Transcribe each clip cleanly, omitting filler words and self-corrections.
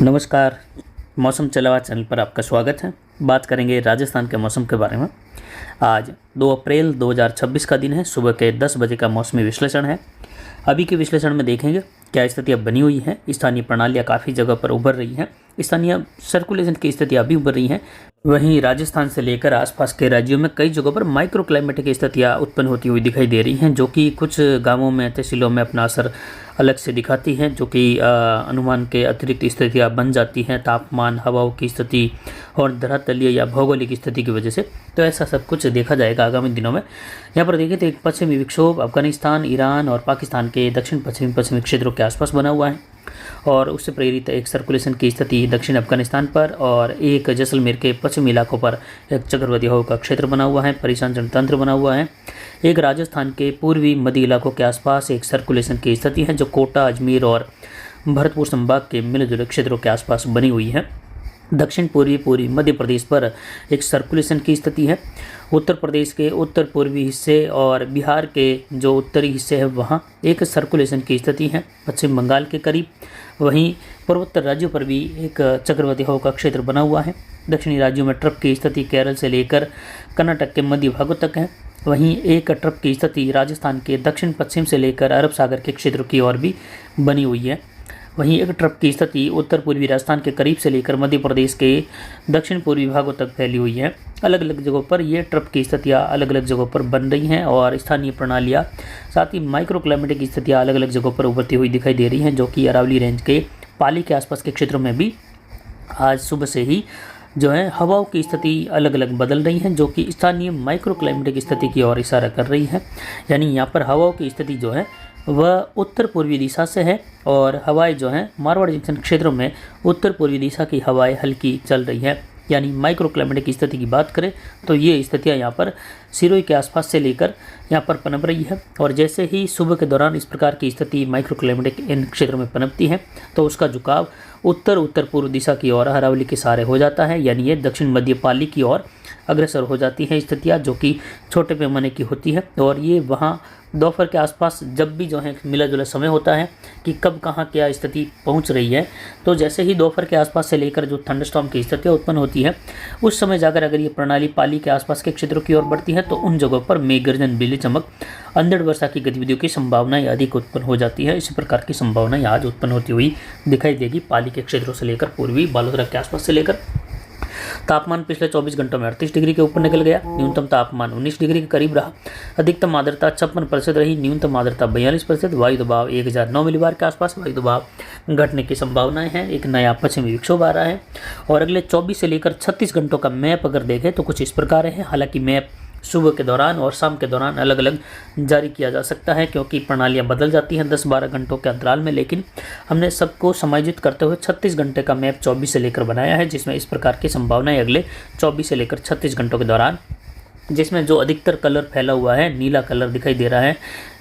नमस्कार। मौसम चलावा चैनल पर आपका स्वागत है। बात करेंगे राजस्थान के मौसम के बारे में। आज 2 अप्रैल 2026 का दिन है। सुबह के 10 बजे का मौसमी विश्लेषण है। अभी के विश्लेषण में देखेंगे क्या स्थितियाँ बनी हुई हैं। स्थानीय प्रणालियाँ काफ़ी जगह पर उभर रही हैं। स्थानीय सर्कुलेशन की स्थितियाँ भी उभर रही हैं। वहीं राजस्थान से लेकर आसपास के राज्यों में कई जगहों पर माइक्रो क्लाइमेटिक स्थितियाँ उत्पन्न होती हुई दिखाई दे रही हैं, जो कि कुछ गांवों में, तहसीलों में अपना असर अलग से दिखाती हैं, जो कि अनुमान के अतिरिक्त स्थितियाँ बन जाती हैं तापमान, हवाओं की स्थिति और धरातलीय या भौगोलिक स्थिति की वजह से। तो ऐसा सब कुछ देखा जाएगा आगामी दिनों में। यहाँ पर देखिए तो एक पश्चिमी विक्षोभ अफगानिस्तान, ईरान और पाकिस्तान के दक्षिण पश्चिमी क्षेत्रों के आसपास बना हुआ है और उससे प्रेरित एक सर्कुलेशन की स्थिति दक्षिण अफगानिस्तान पर और एक जैसलमेर के पश्चिमी इलाकों पर एक चक्रवाती हवा का क्षेत्र बना हुआ है, परिसंचरण तंत्र बना हुआ है। एक राजस्थान के पूर्वी मध्य इलाकों के आसपास एक सर्कुलेशन की स्थिति है जो कोटा, अजमेर और भरतपुर संभाग के मिले जुले क्षेत्रों के आसपास बनी हुई है। दक्षिण पूर्वी मध्य प्रदेश पर एक सर्कुलेशन की स्थिति है। उत्तर प्रदेश के उत्तर पूर्वी हिस्से और बिहार के जो उत्तरी हिस्से है वहाँ एक सर्कुलेशन की स्थिति है पश्चिम बंगाल के करीब। वहीं पूर्वोत्तर राज्यों पर भी एक चक्रवाती हवा का क्षेत्र बना हुआ है। दक्षिणी राज्यों में ट्रफ की स्थिति केरल से लेकर कर्नाटक के मध्य भागों तक है। वहीं एक ट्रफ की स्थिति राजस्थान के दक्षिण पश्चिम से लेकर अरब सागर के क्षेत्रों की ओर भी बनी हुई है। वहीं एक ट्रफ की स्थिति उत्तर पूर्वी राजस्थान के करीब से लेकर मध्य प्रदेश के दक्षिण पूर्वी भागों तक फैली हुई है। अलग अलग जगहों पर ये ट्रफ की स्थितियाँ अलग अलग जगहों पर बन रही हैं और स्थानीय प्रणालियाँ साथ ही माइक्रो क्लाइमेटिक स्थितियाँ अलग अलग जगहों पर उभरती हुई दिखाई दे रही हैं, जो कि अरावली रेंज के पाली के आसपास के क्षेत्रों में भी आज सुबह से ही जो है हवाओं की स्थिति अलग अलग बदल रही हैं, जो कि स्थानीय माइक्रो क्लाइमेटिक स्थिति की ओर इशारा कर रही है। यानी यहाँ पर हवाओं की स्थिति जो है वह उत्तर पूर्वी दिशा से है और हवाएं जो हैं मारवाड़ जंक्शन क्षेत्रों में उत्तर पूर्वी दिशा की हवाएं हल्की चल रही है। यानी माइक्रो क्लाइमेटिक की स्थिति की बात करें तो ये स्थितियाँ यहाँ पर सिरोही के आसपास से लेकर यहाँ पर पनप रही है और जैसे ही सुबह के दौरान इस प्रकार की स्थिति माइक्रो क्लाइमेटिक इन क्षेत्रों में पनपती है तो उसका झुकाव उत्तर पूर्व दिशा की ओर अरावली के सहारे हो जाता है। यानी ये दक्षिण मध्य पाली की ओर अग्रसर हो जाती है स्थितियाँ, जो कि छोटे पैमाने की होती है और ये वहाँ दोपहर के आसपास जब भी जो है मिला जुला समय होता है कि कब कहाँ क्या स्थिति पहुँच रही है, तो जैसे ही दोपहर के आसपास से लेकर जो थंडरस्टॉर्म की स्थितियाँ उत्पन्न होती है उस समय जाकर अगर ये प्रणाली पाली के आसपास के क्षेत्रों की ओर बढ़ती है तो उन जगहों पर मेघ गर्जन, बिजली चमक, अंधड़ वर्षा की गतिविधियों की संभावनाएं अधिक उत्पन्न हो जाती है। इसी प्रकार की संभावनाएं आज उत्पन्न होती हुई दिखाई देगी पाली के क्षेत्रों से लेकर पूर्वी बालोतरा के आसपास से लेकर। तापमान पिछले 24 घंटों में 38 डिग्री के ऊपर निकल गया। न्यूनतम तापमान 19 डिग्री के करीब रहा। अधिकतम आर्द्रता 56% रही। न्यूनतम आर्द्रता 42%। वायु दबाव 1009 मिलीबार के आसपास वायु दबाव घटने की संभावनाएं हैं। एक नया पश्चिमी विक्षोभ आ रहा है और अगले 24 से लेकर 36 घंटों का मैप अगर देखें तो कुछ इस प्रकार है। हालांकि मैप सुबह के दौरान और शाम के दौरान अलग अलग जारी किया जा सकता है क्योंकि प्रणालियां बदल जाती हैं 10-12 घंटों के अंतराल में, लेकिन हमने सबको समायोजित करते हुए 36 घंटे का मैप 24 से लेकर बनाया है, जिसमें इस प्रकार की संभावनाएं अगले 24 से लेकर 36 घंटों के दौरान, जिसमें जो अधिकतर कलर फैला हुआ है नीला कलर दिखाई दे रहा है।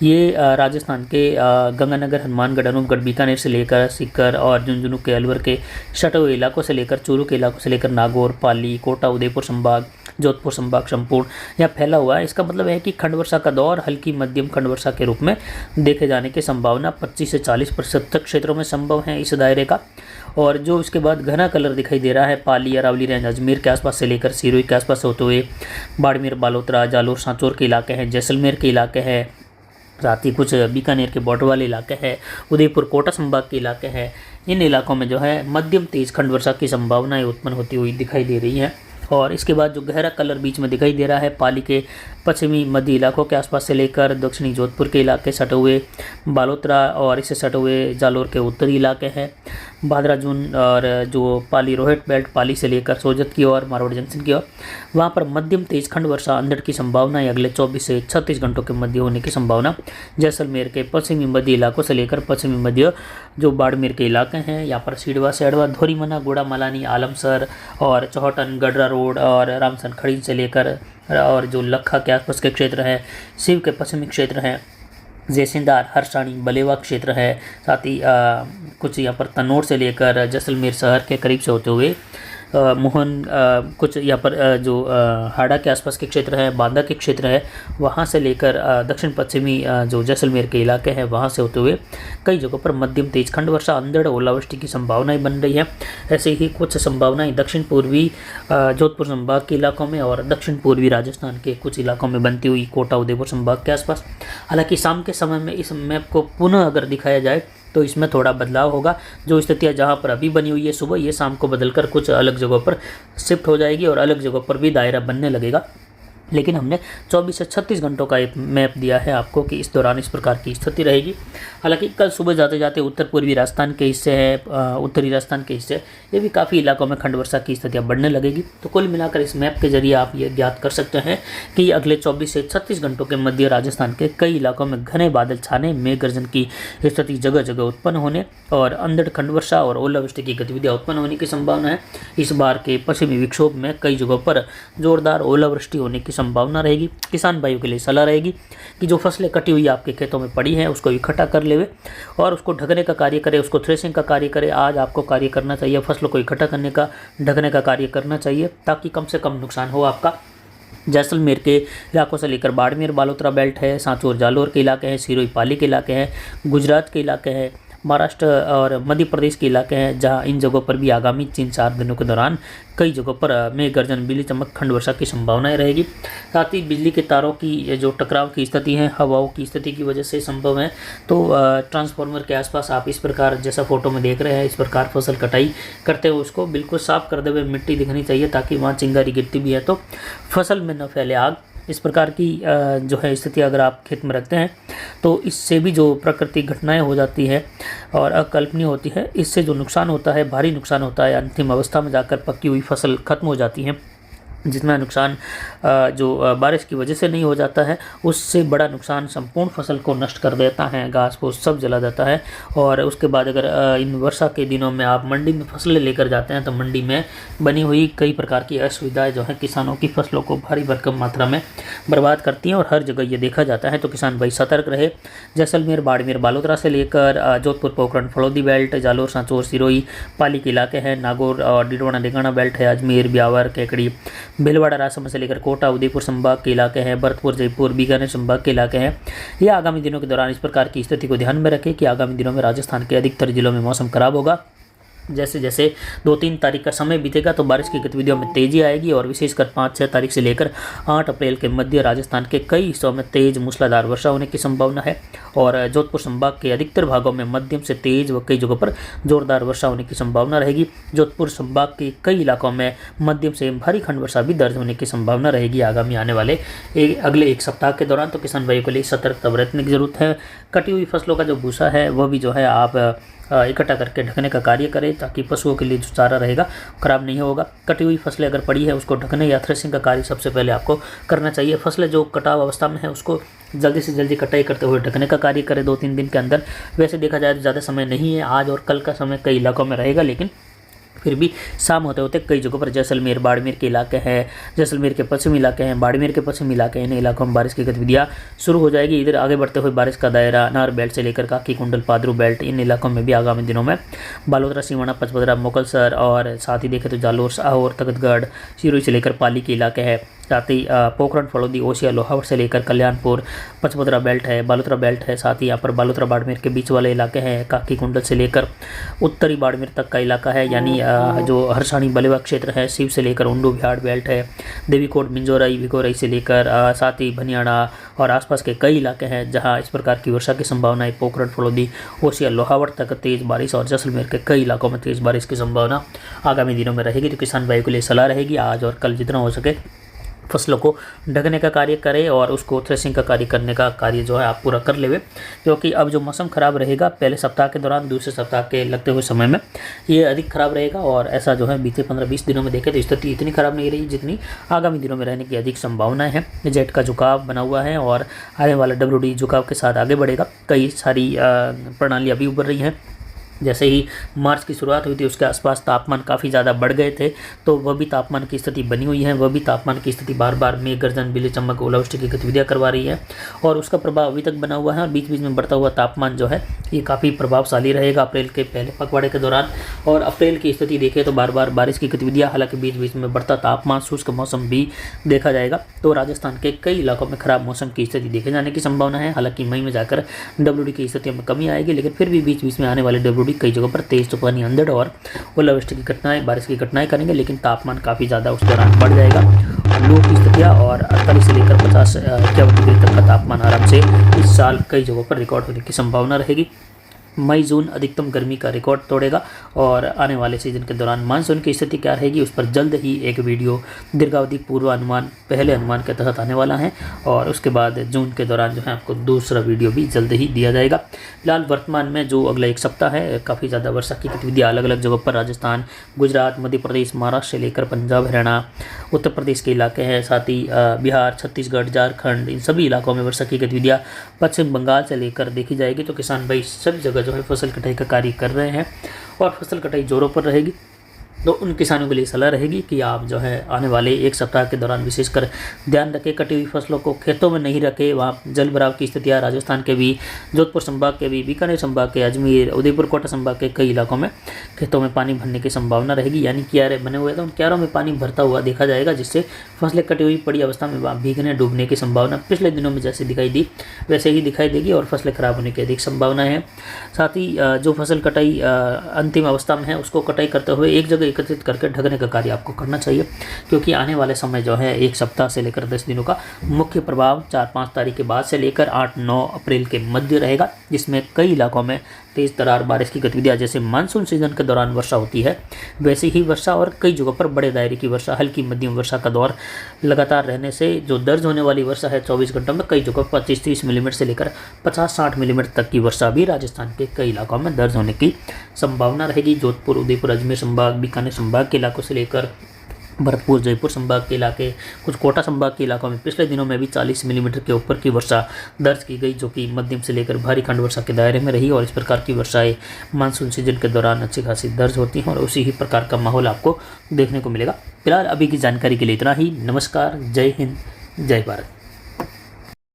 ये राजस्थान के गंगानगर, हनुमानगढ़, अनूपगढ़, बीकानेर से लेकर सीकर और झुंझुनू के अलवर के सटे हुए इलाकों से लेकर चूरू के इलाकों से लेकर नागौर, पाली, कोटा, उदयपुर संभाग, जोधपुर संभाग संपूर्ण यहाँ फैला हुआ है। इसका मतलब है कि खंड वर्षा का दौर हल्की मध्यम खंड वर्षा के रूप में देखे जाने की संभावना 25 से 40% तक क्षेत्रों में संभव है इस दायरे का। और जो इसके बाद घना कलर दिखाई दे रहा है पाली, अरावली रेंज, अजमेर के आसपास से लेकर सिरोही के आसपास होते हुए बाड़मेर, बालोतरा, जालोर, सांचौर के इलाके हैं, जैसलमेर के इलाके हैं, साथ ही कुछ बीकानेर के बॉर्डर वाले इलाके हैं, उदयपुर, कोटा संभाग के इलाके हैं। इन इलाकों में जो है मध्यम तेज खंड वर्षा की संभावनाएं उत्पन्न होती हुई दिखाई दे रही हैं। और इसके बाद जो गहरा कलर बीच में दिखाई दे रहा है पाली के पश्चिमी मध्य इलाकों के आसपास से लेकर दक्षिणी जोधपुर के इलाके, सटे हुए बालोतरा और इससे सटे हुए जालोर के उत्तरी इलाके हैं, भादरा जून और जो पाली रोहित बेल्ट, पाली से लेकर सोजत की ओर, मारवाड़ जंक्शन की ओर, वहाँ पर मध्यम तेज खंड वर्षा अंधड़ की संभावना अगले 24 से 36 घंटों के मध्य होने की संभावना। जैसलमेर के पश्चिमी मध्य इलाकों से लेकर पश्चिमी मध्य जो बाड़मेर के इलाके हैं, यहाँ पर सीडवा, सेडवा, धोरीमना, गोड़ा मलानी, आलमसर और चौहटन, गडरा रोड और रामसन खड़ी से लेकर और जो लखा के आसपास के क्षेत्र हैं, शिव के पश्चिमी क्षेत्र हैं, जैसिंदार, हरसाणी, बलेवा क्षेत्र है, साथ ही कुछ यहाँ पर तनोर से लेकर जैसलमेर शहर के करीब से होते हुए मोहन कुछ यहाँ पर जो हाड़ा के आसपास के क्षेत्र है, बांदा के क्षेत्र है, वहाँ से लेकर दक्षिण पश्चिमी जो जैसलमेर के इलाके हैं वहाँ से होते हुए कई जगहों पर मध्यम तेज खंड वर्षा, अंधड़, ओलावृष्टि की संभावनाएं बन रही है। ऐसे ही कुछ संभावनाएं दक्षिण पूर्वी जोधपुर संभाग के इलाकों में और दक्षिण पूर्वी राजस्थान के कुछ इलाकों में बनती हुई कोटा उदयपुर संभाग के आसपास। हालांकि शाम के समय में इस मैप को पुनः अगर दिखाया जाए तो इसमें थोड़ा बदलाव होगा। जो स्थितियां जहां पर अभी बनी हुई है सुबह, ये शाम को बदलकर कुछ अलग जगहों पर शिफ्ट हो जाएगी और अलग जगहों पर भी दायरा बनने लगेगा। लेकिन हमने 24 से 36 घंटों का एक मैप दिया है आपको कि इस दौरान इस प्रकार की स्थिति रहेगी। हालांकि कल सुबह जाते जाते उत्तर पूर्वी राजस्थान के हिस्से हैं, उत्तरी राजस्थान के हिस्से, ये भी काफ़ी इलाकों में खंड वर्षा की स्थितियाँ बढ़ने लगेगी। तो कुल मिलाकर इस मैप के जरिए आप ये ज्ञात कर सकते हैं कि अगले 24 से 36 घंटों के मध्य राजस्थान के कई इलाकों में घने बादल छाने, मेघ गर्जन की स्थिति जगह जगह उत्पन्न होने और अंधड़, खंड वर्षा और ओलावृष्टि की गतिविधियाँ उत्पन्न होने की संभावना है। इस बार के पश्चिमी विक्षोभ में कई जगहों पर जोरदार ओलावृष्टि होने की संभावना रहेगी। किसान भाइयों के लिए सलाह रहेगी कि जो फसलें कटी हुई आपके खेतों में पड़ी हैं उसको इकट्ठा कर लेवे और उसको ढकने का कार्य करे, उसको थ्रेसिंग का कार्य करे। आज आपको कार्य करना चाहिए, फसलों को इकट्ठा करने का, ढकने का कार्य करना चाहिए ताकि कम से कम नुकसान हो आपका। जैसलमेर के इलाकों से लेकर बाड़मेर, बालोतरा बेल्ट है, सांचौर, जालोर के इलाके हैं, सिरोही, पाली के इलाके हैं, गुजरात के इलाके हैं, महाराष्ट्र और मध्य प्रदेश के इलाके हैं, जहां इन जगहों पर भी आगामी 3-4 दिनों के दौरान कई जगहों पर मेघ गर्जन, बिजली चमक, खंड वर्षा की संभावनाएं रहेगी। साथ ही बिजली के तारों की जो टकराव की स्थिति है, हवाओं की स्थिति की वजह से संभव है। तो ट्रांसफार्मर के आसपास आप इस प्रकार, जैसा फोटो में देख रहे हैं, इस प्रकार फसल कटाई करते हुए उसको बिल्कुल साफ कर दे हुए मिट्टी दिखनी चाहिए ताकि वहाँ चिंगारी गिरती भी है तो फसल में न फैले आग। इस प्रकार की जो है स्थिति अगर आप खेत में रखते हैं तो इससे भी जो प्राकृतिक घटनाएं हो जाती है और अकल्पनीय होती है, इससे जो नुकसान होता है, भारी नुकसान होता है, अंतिम अवस्था में जाकर पक्की हुई फसल खत्म हो जाती है। जितना नुकसान जो बारिश की वजह से नहीं हो जाता है, उससे बड़ा नुकसान संपूर्ण फसल को नष्ट कर देता है, घास फूस सब जला देता है। और उसके बाद अगर इन वर्षा के दिनों में आप मंडी में फसलें लेकर जाते हैं तो मंडी में बनी हुई कई प्रकार की असुविधाएं जो है किसानों की फसलों को भारी भरकम मात्रा में बर्बाद करती हैं और हर जगह ये देखा जाता है। तो किसान भाई सतर्क रहे। जैसलमेर, बाड़मेर, बालोतरा से लेकर जोधपुर, पोखरण, फलोदी बेल्ट, जालोर, सांचौर, सिरोही, पाली के इलाके हैं, नागौर और डिडवाना डेगाना बेल्ट है, अजमेर, ब्यावर, केकड़ी, भीलवाड़ा, राजसमंद से लेकर कोटा उदयपुर संभाग के इलाके हैं, भरतपुर, जयपुर, बीकानेर संभाग के इलाके हैं। ये आगामी दिनों के दौरान इस प्रकार की स्थिति को ध्यान में रखें कि आगामी दिनों में राजस्थान के अधिकतर जिलों में मौसम खराब होगा। जैसे जैसे 2-3 तारीख का समय बीतेगा तो बारिश की गतिविधियों में तेजी आएगी और विशेषकर 5-6 तारीख से लेकर 8 अप्रैल के मध्य राजस्थान के कई हिस्सों में तेज मूसलाधार वर्षा होने की संभावना है और जोधपुर संभाग के अधिकतर भागों में मध्यम से तेज व कई जगहों पर जोरदार वर्षा होने की संभावना रहेगी। जोधपुर संभाग के कई इलाकों में मध्यम से भारी खंड वर्षा भी दर्ज होने की संभावना रहेगी आगामी आने वाले अगले एक सप्ताह के दौरान। तो किसान भाइयों के लिए सतर्कता बरतने की जरूरत है। कटी हुई फसलों का जो भूसा है वह भी जो है आप इकट्ठा करके ढकने का कार्य करें ताकि पशुओं के लिए जो चारा रहेगा खराब नहीं होगा। कटी हुई फसलें अगर पड़ी है उसको ढकने या थ्रेसिंग का कार्य सबसे पहले आपको करना चाहिए। फसलें जो कटाव अवस्था में है उसको जल्दी से जल्दी कटाई करते हुए ढकने का कार्य करें 2-3 दिन के अंदर। वैसे देखा जाए तो ज़्यादा समय नहीं है, आज और कल का समय कई इलाकों में रहेगा, लेकिन फिर भी शाम होते होते कई जगहों पर जैसलमेर, बाड़मेर के इलाके हैं, जैसलमेर के पश्चिमी इलाके हैं, बाड़मेर के पश्चिमी इलाके हैं, इन इलाकों में बारिश की गतिविधियाँ शुरू हो जाएगी। इधर आगे बढ़ते हुए बारिश का दायरा नार बेल्ट से लेकर काकी कुंडल, पादरू बेल्ट, इन इलाकों में भी आगामी दिनों में बालोतरा, सीवाना, पचपदरा, मोकलसर और साथ ही देखें तो जालोर, साहोर, तख्तगढ़, सिरोही से लेकर पाली के इलाके हैं। साथ ही पोखरण, फलोदी, ओसिया, लोहावट से लेकर कल्याणपुर, पचपदरा बेल्ट है, बालोतरा बेल्ट है। साथ ही यहाँ पर बालोतरा, बाड़मेर के बीच वाले इलाके हैं, काकी कुंडल से लेकर उत्तरी बाड़मेर तक का इलाका है, यानी जो हरसाणी बलेवा क्षेत्र है, शिव से लेकर उंडू, बिहाड़ बेल्ट है, देवीकोट, मिंजोरई, भिगोरई से लेकर साथ ही भनियाड़ा और आसपास के कई इलाके हैं जहाँ इस प्रकार की वर्षा की संभावना है। पोखरण, फलोदी, ओसिया, लोहावट तक तेज बारिश और जैसलमेर के कई इलाकों में तेज बारिश की संभावना आगामी दिनों में रहेगी। तो किसान भाई के लिए सलाह रहेगी आज और कल जितना हो सके फसलों को ढकने का कार्य करें और उसको थ्रेसिंग का कार्य करने का कार्य जो है आप पूरा कर लेवे, क्योंकि अब जो मौसम खराब रहेगा पहले सप्ताह के दौरान, दूसरे सप्ताह के लगते हुए समय में ये अधिक खराब रहेगा। और ऐसा जो है बीते 15-20 दिनों में देखें तो स्थिति इतनी खराब नहीं रही जितनी आगामी दिनों में रहने की अधिक संभावनाएं हैं। जेट का झुकाव बना हुआ है और आने वाला WD झुकाव के साथ आगे बढ़ेगा। कई सारी प्रणालियाँ भी उभर रही हैं जैसे ही मार्च की शुरुआत हुई थी उसके आसपास तापमान काफ़ी ज़्यादा बढ़ गए थे, तो वह भी तापमान की स्थिति बनी हुई है। वह भी तापमान की स्थिति बार बार मेघ गर्जन, बिजली चमक, ओलावृष्टि की गतिविधियाँ करवा रही है और उसका प्रभाव अभी तक बना हुआ है। और बीच बीच में बढ़ता हुआ तापमान जो है ये काफ़ी प्रभावशाली रहेगा अप्रैल के पहले पखवाड़े के दौरान। और अप्रैल की स्थिति देखें तो बार बार बारिश की गतिविधियाँ, हालांकि बीच बीच में बढ़ता तापमान, शुष्क मौसम भी देखा जाएगा। तो राजस्थान के कई इलाकों में खराब मौसम की स्थिति देखे जाने की संभावना है। हालांकि मई में जाकर WD की स्थितियों में कमी आएगी, लेकिन फिर भी बीच बीच में आने वाले WD कई जगहों पर तेज तूफानी, अंधड़ और ओलावृष्टि की घटनाएं, बारिश की घटनाएं करेंगे। लेकिन तापमान काफ़ी ज़्यादा उस दौरान बढ़ जाएगा। लू की स्थितियाँ और 48 से लेकर 51 डिग्री तक का तापमान आराम से इस साल कई जगहों पर रिकॉर्ड होने की संभावना रहेगी। मई जून अधिकतम गर्मी का रिकॉर्ड तोड़ेगा और आने वाले सीजन के दौरान मानसून की स्थिति क्या रहेगी उस पर जल्द ही एक वीडियो दीर्घावधि पूर्वानुमान, पहले अनुमान के तहत आने वाला है। और उसके बाद जून के दौरान जो है आपको दूसरा वीडियो भी जल्द ही दिया जाएगा। फिलहाल वर्तमान में जो अगला एक सप्ताह है काफ़ी ज़्यादा वर्षा की गतिविधियाँ अलग अलग जगहों पर, राजस्थान, गुजरात, मध्य प्रदेश, महाराष्ट्र से लेकर पंजाब, हरियाणा, उत्तर प्रदेश के इलाके हैं, साथ ही बिहार, छत्तीसगढ़, झारखंड, इन सभी इलाकों में वर्षा की गतिविधियाँ पश्चिम बंगाल से लेकर देखी जाएगी। तो किसान भाई सभी जगह जो है फसल कटाई का कार्य कर रहे हैं और फसल कटाई जोरों पर रहेगी। तो उन किसानों के लिए सलाह रहेगी कि आप जो है आने वाले एक सप्ताह के दौरान विशेषकर ध्यान रखें, कटी हुई फसलों को खेतों में नहीं रखें। वहाँ जल भराव की स्थितियाँ राजस्थान के भी, जोधपुर संभाग के भी, बीकानेर संभाग के, अजमेर, उदयपुर, कोटा संभाग के कई इलाकों में खेतों में पानी भरने की संभावना रहेगी। यानी क्यारे बने हुए तो उन क्यारों में पानी भरता हुआ देखा जाएगा, जिससे फसलें कटी हुई पड़ी अवस्था में वहाँ भीगने, डूबने की संभावना पिछले दिनों में जैसे दिखाई दी वैसे ही दिखाई देगी और फसलें खराब होने की अधिक संभावना है। साथ ही जो फसल कटाई अंतिम अवस्था में है उसको कटाई करते हुए एक जगह एकत्रित करके ढकने का कार्य आपको करना चाहिए, क्योंकि आने वाले समय जो है एक सप्ताह से लेकर 10 दिनों का मुख्य प्रभाव 4-5 तारीख के बाद से लेकर 8-9 अप्रैल के मध्य रहेगा, जिसमें कई इलाकों में तेज तरार बारिश की गतिविधियाँ, जैसे मानसून सीजन के दौरान वर्षा होती है वैसे ही वर्षा और कई जगहों पर बड़े दायरे की वर्षा, हल्की मध्यम वर्षा का दौर लगातार रहने से जो दर्ज होने वाली वर्षा है 24 घंटों में कई जगहों पर 25-30 मिलीमीटर से लेकर 50-60 मिलीमीटर तक की वर्षा भी राजस्थान के कई इलाकों में दर्ज होने की संभावना रहेगी। जोधपुर, उदयपुर, अजमेर संभाग, बीकानेर संभाग के इलाकों से लेकर भरतपुर, जयपुर संभाग के इलाके, कुछ कोटा संभाग के इलाकों में पिछले दिनों में भी 40 मिलीमीटर के ऊपर की वर्षा दर्ज की गई, जो कि मध्यम से लेकर भारी खंड वर्षा के दायरे में रही। और इस प्रकार की वर्षाएं मानसून सीजन के दौरान अच्छी खासी दर्ज होती हैं और उसी ही प्रकार का माहौल आपको देखने को मिलेगा। फिलहाल अभी की जानकारी के लिए इतना ही। नमस्कार, जय हिंद, जय भारत।